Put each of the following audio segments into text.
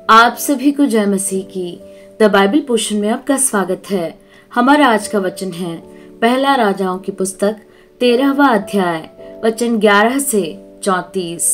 आप सभी को जय मसीह की द बाइबल पोर्शन में आपका स्वागत है। हमारा आज का वचन है पहला राजाओं की पुस्तक 13वां अध्याय वचन 11 से 34।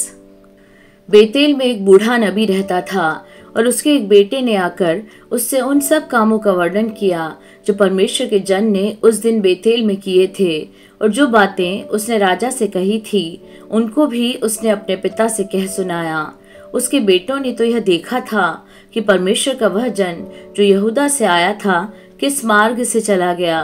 बेतेल में एक बूढ़ा नबी रहता था और उसके एक बेटे ने आकर उससे उन सब कामों का वर्णन किया जो परमेश्वर के जन ने उस दिन बेतेल में किए थे, और जो बातें उसने राजा से कही थी उनको भी उसने अपने पिता से कह सुनाया। उसके बेटों ने तो यह देखा था कि परमेश्वर का वह जन जो यहूदा से आया था किस मार्ग से चला गया।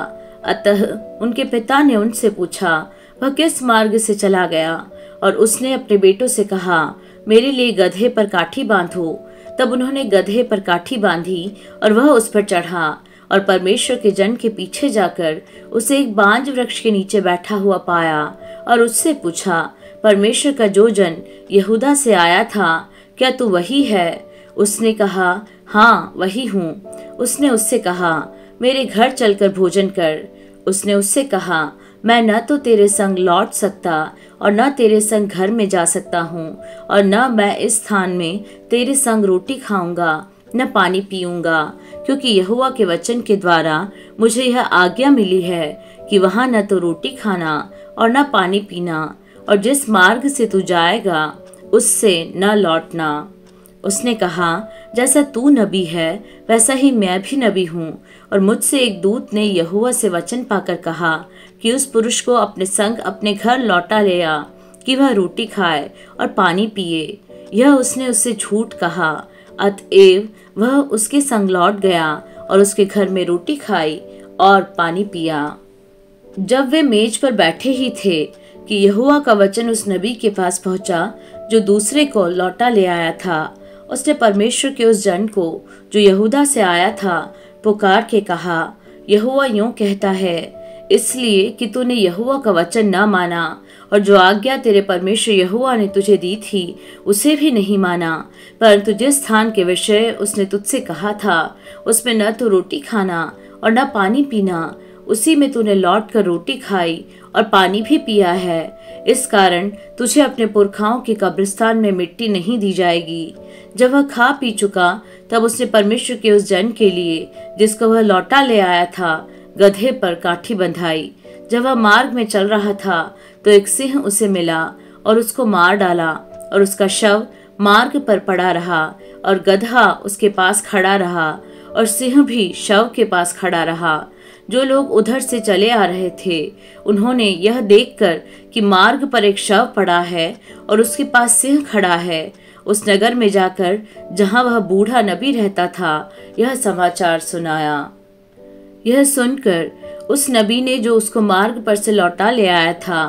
अतः उनके पिता ने उनसे पूछा, वह किस मार्ग से चला गया? और उसने अपने बेटों से कहा, मेरे लिए गधे पर काठी बांधो। तब उन्होंने गधे पर काठी बांधी और वह उस पर चढ़ा और परमेश्वर के जन के पीछे जाकर उसे एक बांज वृक्ष के नीचे बैठा हुआ पाया और उससे पूछा, परमेश्वर का जो जन यहूदा से आया था, क्या तू वही है? उसने कहा, हाँ वही हूँ। उसने उससे कहा, मेरे घर चलकर भोजन कर। उसने उससे कहा, मैं न तो तेरे संग लौट सकता और न तेरे संग घर में जा सकता हूँ, और न मैं इस स्थान में तेरे संग रोटी खाऊंगा न पानी पीऊंगा, क्योंकि यहोवा के वचन के द्वारा मुझे यह आज्ञा मिली है कि वहाँ न तो रोटी खाना और न पानी पीना, और जिस मार्ग से तू जाएगा उससे न लौटना। उसने कहा, जैसा तू नबी है वैसा ही मैं भी नबी हूँ। और मुझसे एक दूत ने यहोवा से वचन पाकर कहा कि उस पुरुष को अपने संग अपने घर लौटा ले आ, कि वह रोटी खाए और पानी पिए। यह उसने उससे झूठ कहा। अतएव वह उसके संग लौट गया और उसके घर में रोटी खाई और पानी पिया। जब वे मेज पर बैठे ही थे कि यहोवा का वचन उस नबी के पास पहुंचा जो दूसरे को लौटा ले आया था। उसने परमेश्वर के उस जन को जो यहूदा से आया था पुकार के कहा, यहोवा यूं कहता है, इसलिए कि तूने यहोवा का वचन न माना और जो आज्ञा तेरे परमेश्वर यहोवा ने तुझे दी थी उसे भी नहीं माना, परंतु जिस स्थान के विषय उसने तुझसे कहा था उसमें न तो रोटी खाना और न पानी पीना, उसी में तूने लौट कर रोटी खाई और पानी भी पिया है। इस कारण तुझे अपने पुरखाओं के कब्रिस्तान में मिट्टी नहीं दी जाएगी। जब वह खा पी चुका तब उसने परमेश्वर के उस जन के लिए जिसको वह लौटा ले आया था गधे पर काठी बंधाई। जब वह मार्ग में चल रहा था तो एक सिंह उसे मिला और उसको मार डाला, और उसका शव मार्ग पर पड़ा रहा और गधा उसके पास खड़ा रहा और सिंह भी शव के पास खड़ा रहा। जो लोग उधर से चले आ रहे थे उन्होंने यह देखकर कि मार्ग पर एक शव पड़ा है और उसके पास सिंह खड़ा है, उस नगर में जाकर जहां वह बूढ़ा नबी रहता था यह समाचार सुनाया। यह सुनकर उस नबी ने जो उसको मार्ग पर से लौटा ले आया था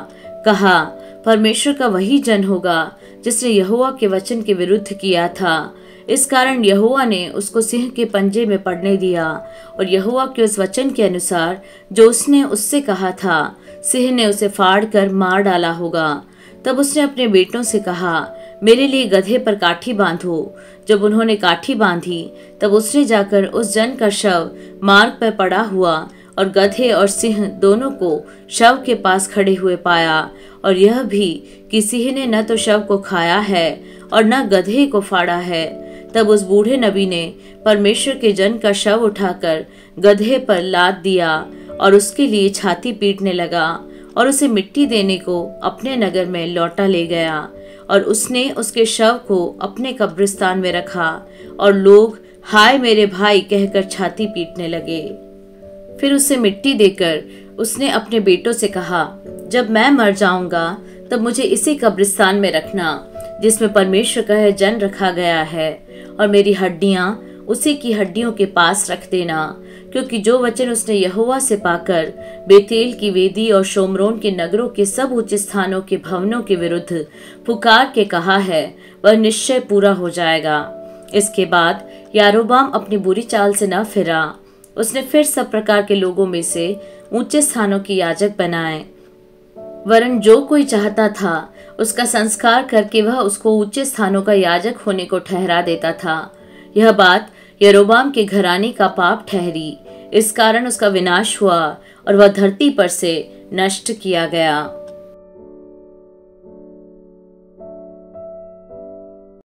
कहा, परमेश्वर का वही जन होगा जिसने यहोवा के वचन के विरुद्ध किया था। इस कारण यहोवा ने उसको सिंह के पंजे में पड़ने दिया, और यहोवा के उस वचन के अनुसार जो उसने उससे कहा था सिंह ने उसे फाड़ कर मार डाला होगा। तब उसने अपने बेटों से कहा, मेरे लिए गधे पर काठी बांधो। जब उन्होंने काठी बांधी तब उसने जाकर उस जन का शव मार्ग पर पड़ा हुआ और गधे और सिंह दोनों को शव के पास खड़े हुए पाया, और यह भी कि सिंह ने न तो शव को खाया है और न गधे को फाड़ा है। तब उस बूढ़े नबी ने परमेश्वर के जन का शव उठाकर गधे पर लाद दिया और उसके लिए छाती पीटने लगा और उसे मिट्टी देने को अपने नगर में लौटा ले गया, और उसने उसके शव को अपने कब्रिस्तान में रखा और लोग हाय मेरे भाई कहकर छाती पीटने लगे। फिर उसे मिट्टी देकर उसने अपने बेटों से कहा, जब मैं मर जाऊंगा तब मुझे इसी कब्रिस्तान में रखना जिसमें परमेश्वर का यह जन रखा गया है, और मेरी हड्डियां उसी की हड्डियों के पास रख देना, क्योंकि जो वचन उसने यहोवा से पाकर बेतेल की वेदी और शोमरोन के नगरों के सब ऊंचे स्थानों के भवनों के विरुद्ध पुकार के कहा है वह निश्चय पूरा हो जाएगा। इसके बाद यारोबाम अपनी बुरी चाल से न फिरा। उसने फिर सब प्रकार के लोगों में से ऊंचे स्थानों के याजक बनाए, वरन जो कोई चाहता था उसका संस्कार करके वह उसको ऊंचे स्थानों का याजक होने को ठहरा देता था। यह बात यरोबाम के घराने का पाप ठहरी, इस कारण उसका विनाश हुआ और वह धरती पर से नष्ट किया गया।